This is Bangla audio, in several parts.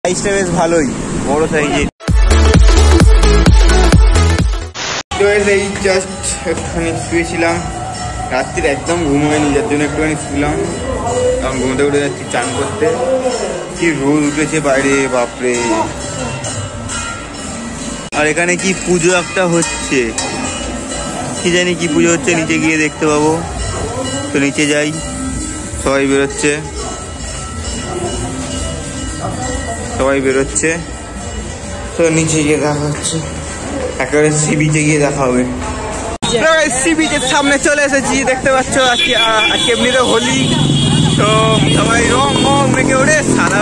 সাইজটা বেশ ভালোই, বড় সাইজের। এই জাস্ট একটুখানি শুয়েছিলাম, রাত্রির একদম ঘুম হয়নি, যার জন্য একটুখানি শুলাম। কারণ ঘুমতে উঠে যাচ্ছি চান করতে। কি রোদ উঠেছে বাইরে, বাপরে। আর এখানে কি পুজো একটা হচ্ছে, কি জানি কি পুজো হচ্ছে, নিচে গিয়ে দেখতে পাবো। তো নিচে যাই, সবাই বেরোচ্ছে, তো নিচে গিয়ে দেখা হচ্ছে। একেবারে সি বিচে গিয়ে দেখা হবে। সি বিচের সামনে চলে এসেছি, দেখতে পাচ্ছ। আজকে এমনিতে হোলি, তো সবাই রং মেখে ওরে সারা।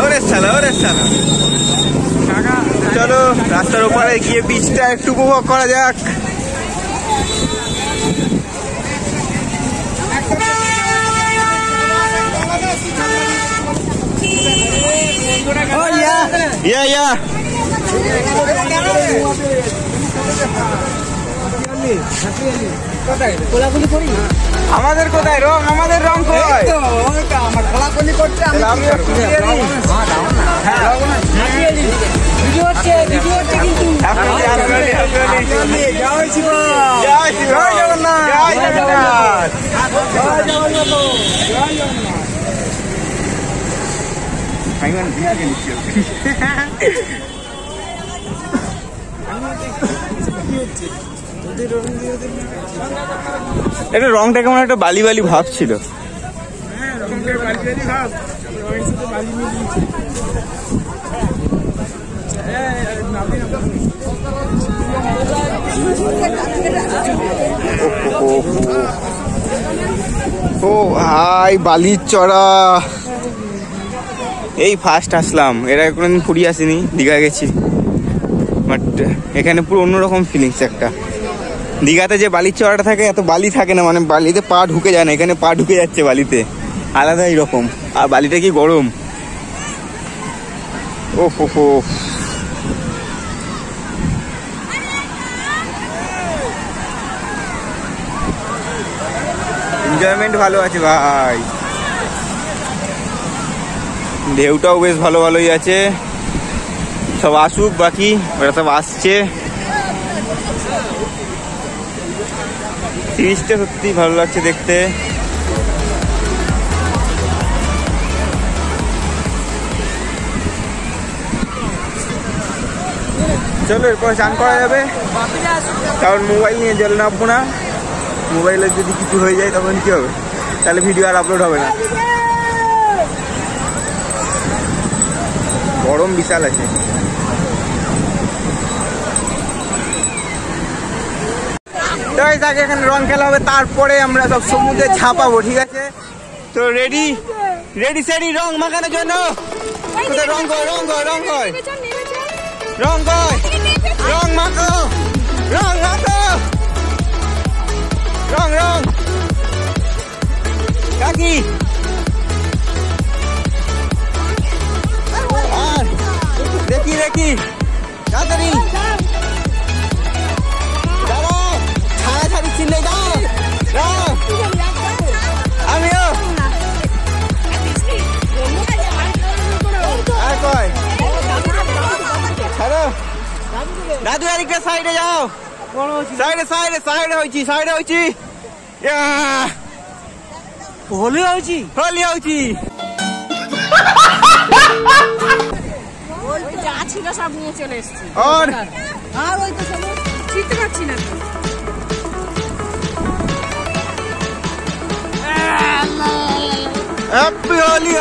চলো রাস্তার ওপারে গিয়ে বিচটা একটু উপভোগ করা যাক। আমাদের কোথায় রং, আমাদের রং কোথায়? এটা রংটা কেমন একটা বালি বালি ভাব ছিল। ও ভাই, বালির চড়া। এই ফার্স্ট আসলাম, এরা কোনোদিন ফুরিয়ে আসিনি, দীঘা গেছি, বাট এখানে পুরো অন্যরকম ফিলিংস একটা। দীঘাতে যে বালির চড়াটা থাকে, এত বালি থাকে না, মানে বালিতে পা ঢুকে যায় না, এখানে পা ঢুকে যাচ্ছে বালিতে, আলাদাই রকম। আর বালিটা কি গরম, ওহো। এনজয়মেন্ট ভালো আছে ভাই, ঢেউটাও বেশ ভালোই আছে। সব আসুক, বাকি ওরা সব আসছে। সিরিজটা সত্যি ভালো লাগছে দেখতে। চলো এরপর চান করা যাবে, কারণ মোবাইল নিয়ে জল নামবো না। মোবাইলের যদি কিছু হয়ে যায় তখন কি হবে, তাহলে ভিডিও আর আপলোড হবে না। গরম বিশাল আছে। এখানে রং খেলা হবে, তারপরে আমরা সব সমুদ্রে ঝাঁপাবো, ঠিক আছে? তো রেডি সেডি রং মাখানোর জন্য। রং মাখো, রং কাকি। আর দেখি তাড়াতাড়ি ছাড়াছাড়ি চিনলে দাও। আমিও আর কয় ছাড়ো দাদু, আরেকটা সাইডে যাও। সাইডে হয়েছি। হোলি হয়েছি। যা ছিল সব নিয়ে চলে এসেছি। আর ওই তো সব চিনতে পারছি না। হ্যাপি হোলি।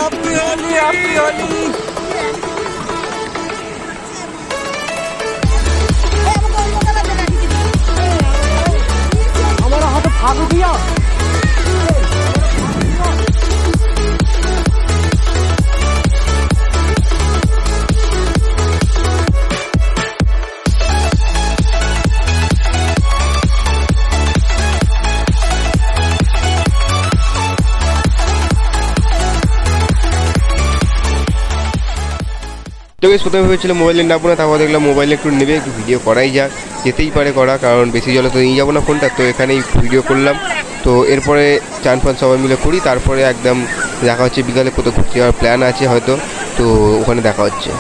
আমার হাতে ফাগু দিয়া। তো বেশ প্রথমে ভেবেছিলাম মোবাইলে নেবো না, তারপর দেখলাম মোবাইলে একটু নেবে, একটু ভিডিও করাই যাক, যেতেই পারে করা, কারণ বেশি জলে তো নিয়ে যাবো না ফোনটা। তো এখানেই ভিডিও করলাম। তো এরপরে চান ফান সবাই মিলে করি, তারপরে একদম দেখা হচ্ছে বিকালে। কোথাও ঘুরতে যাওয়ার প্ল্যান আছে হয়তো, তো ওখানে দেখা হচ্ছে।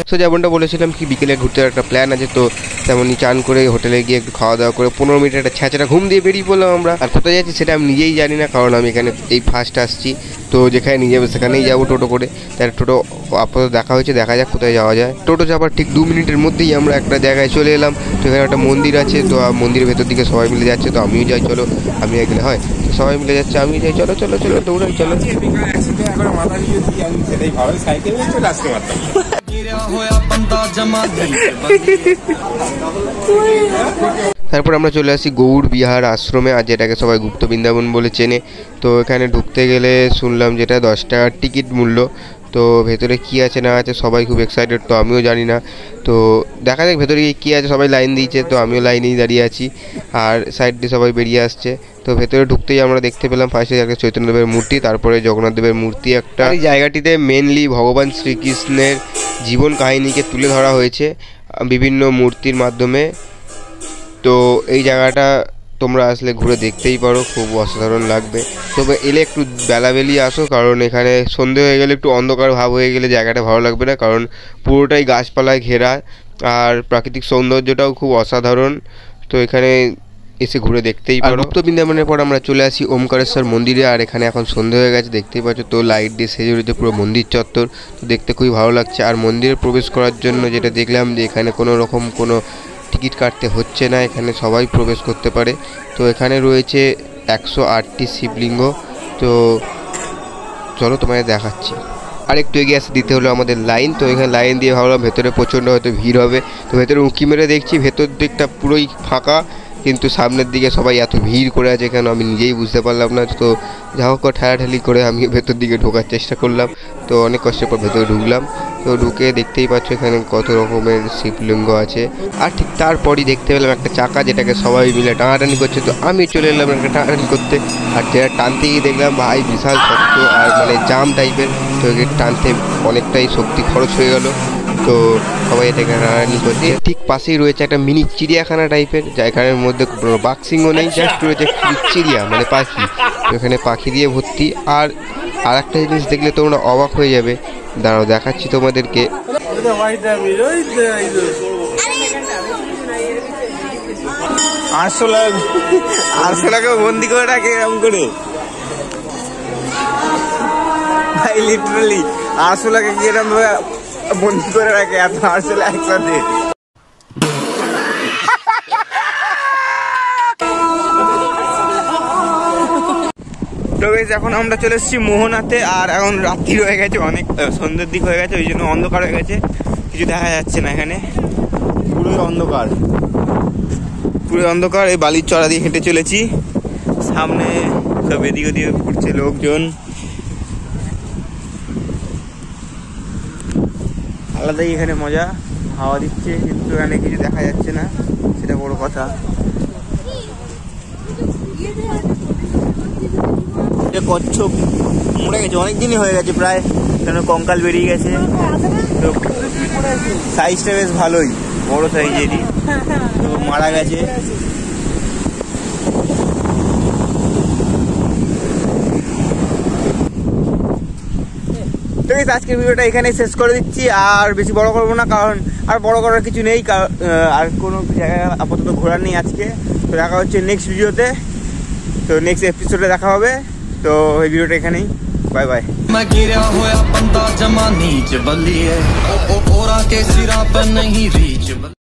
সো যেমনটা বলেছিলাম কি বিকেলে ঘুরতে একটা প্ল্যান আছে, তো তেমনই চান করে হোটেলে গিয়ে একটু খাওয়া দাওয়া করে 15 মিনিট একটা ছ্যাঁচড়া ঘুম দিয়ে বেরিয়ে পড়লাম আমরা। আর কোথায় যাচ্ছি সেটা আমি নিজেই জানি না, কারণ আমি এখানে এই ফার্স্ট আসছি। তো যেখানে নিয়ে যাবে সেখানেই যাবো টোটো করে। তার টোটো আপাতত দেখা হয়েছে, দেখা যাক কোথায় যাওয়া যায়। টোটো যাবার ঠিক 2 মিনিটের মধ্যেই আমরা একটা জায়গায় চলে এলাম। তো এখানে একটা মন্দির আছে, তো মন্দিরের ভেতর দিকে সবাই মিলে যাচ্ছে, তো আমিও যাই, চলো আমি গেলে হয়। তো সবাই মিলে যাচ্ছে, আমি যাই, চলো চলো চলো দৌড়াই চলো। তারপর আমরা চলে আসি গৌড় বিহার আশ্রমে, আর যেটাকে সবাই গুপ্ত বৃন্দাবন বলে চেনে। তো এখানে ঢুকতে গেলে শুনলাম যেটা 10 টাকার টিকিট মূল্য। তো ভেতরে কী আছে না আছে সবাই খুব এক্সাইটেড, তো আমিও জানি না। তো দেখা যাক ভেতরে গিয়ে কী আছে, সবাই লাইন দিয়েছে, তো আমিও লাইনেই দাঁড়িয়ে আছি। আর সাইড দিয়ে সবাই বেরিয়ে আসছে। তো ভেতরে ঢুকতেই আমরা দেখতে পেলাম ফার্স্টে একটা চৈতন্যদেবের মূর্তি, তারপরে জগন্নাথ দেবের মূর্তি একটা। এই জায়গাটিতে মেনলি ভগবান শ্রীকৃষ্ণের জীবন কাহিনীকে তুলে ধরা হয়েছে বিভিন্ন মূর্তির মাধ্যমে। তো এই জায়গাটা তোমরা আসলে ঘুরে দেখতেই পারো, খুব অসাধারণ লাগবে। তবে এলে একটু বেলাবেলি আসো, কারণ এখানে সন্ধে হয়ে গেলে একটু অন্ধকার ভাব হয়ে গেলে জায়গাটা ভালো লাগবে না, কারণ পুরোটাই গাছপালায় ঘেরা আর প্রাকৃতিক সৌন্দর্যটাও খুব অসাধারণ। তো এখানে এসে ঘুরে দেখতেই পারো। গুপ্ত বৃন্দাবনের পর আমরা চলে আসি ওমকারেশ্বর মন্দিরে, আর এখানে এখন সন্ধে হয়ে গেছে দেখতেই পাচ্ছ। তো লাইট দিয়ে সেজে রয়েছে পুরো মন্দির চত্বর, তো দেখতে খুবই ভালো লাগছে। আর মন্দিরে প্রবেশ করার জন্য যেটা দেখলাম যে এখানে কোনো রকম কোনো টিকিট কাটতে হচ্ছে না, এখানে সবাই প্রবেশ করতে পারে। তো এখানে রয়েছে 108টি শিবলিঙ্গ। তো চলো তোমাদের দেখাচ্ছি। আর একটু এগিয়ে আসতে দিতে হলো আমাদের লাইন। তো এখানে লাইন দিয়ে ভাবলাম ভেতরে প্রচণ্ড হয়তো ভিড় হবে, তো ভেতরে উঁকি মেরে দেখছি ভেতর দিকটা পুরোই ফাঁকা, কিন্তু সামনের দিকে সবাই এত ভিড় করে আছে কেন আমি নিজেই বুঝতে পারলাম না। তো যা হোক ঠেলাঠেলি করে আমি ভেতর দিকে ঢোকার চেষ্টা করলাম। তো অনেক কষ্টের পর ভেতরে ঢুকলাম। তো ঢুকে দেখতেই পাচ্ছ এখানে কত রকমের শিবলিঙ্গ আছে। আর ঠিক তারপরই দেখতে পেলাম একটা চাকা, যেটাকে সবাই মিলে টানাটানি করছে। তো আমি চলে এলাম একটা টানাটানি করতে, আর যেটা টানতে গিয়ে দেখলাম ভাই বিশাল শক্ত আর মানে জাম টাইপের। তো একে টানতে অনেকটাই শক্তি খরচ হয়ে গেল। তো সবাই এটাকে টানাটানি করছে। ঠিক পাশেই রয়েছে একটা মিনি চিড়িয়াখানা টাইপের, যেখানের মধ্যে কোনো বাঘ সিংহ নেই, জাস্ট রয়েছে চিড়িয়া মানে পাখি। তো এখানে পাখি দিয়ে ভর্তি। আর একটা জিনিস দেখলে তোমরা অবাক হয়ে যাবে, দাঁড়াও দেখাচ্ছি তোমাদেরকে। আরশোলাকে বন্দি করে রাখে এরকম করে ভাই, লিটারালি আরশোলাকে কি এরকম বন্দি করে রাখে এত আরশোলা একসাথে। তো বেশ এখন আমরা চলে এসেছি মোহনাতে, আর এখন রাত্রি হয়ে গেছে, অনেক সন্ধ্যের দিক হয়ে গেছে, ওই জন্য অন্ধকার হয়ে গেছে, কিছু দেখা যাচ্ছে না। এখানে পুরোই অন্ধকার, পুরো অন্ধকার। এই বালির চড়া দিয়ে হেঁটে চলেছি, সামনে সব এদিক ওদিকে ঘুরছে লোকজন। আলাদাই এখানে মজা, হাওয়া দিচ্ছে, কিন্তু এখানে কিছু দেখা যাচ্ছে না, সেটা বড় কথা। কচ্ছপ মরে গেছে, অনেকদিনই হয়ে গেছে প্রায়, কেন কঙ্কাল বেরিয়ে গেছে। তো সাইজটা বেশ ভালোই, বড় সাইজেরই, তো মারা গেছে। তো আজকের ভিডিওটা এখানে শেষ করে দিচ্ছি, আর বেশি বড় করবো না, কারণ আর বড় করার কিছু নেই, আর কোনো জায়গায় আপাতত ঘোরার নেই আজকে। তো দেখা হচ্ছে নেক্সট ভিডিওতে, তো নেক্সট এপিসোডে দেখা হবে। তো এই ভিডিওটা এখানেই, बाय बाय। मैं गिरा होया बंदा जमा नीच बलिए, ओरा के सिरा पर नहीं रीच।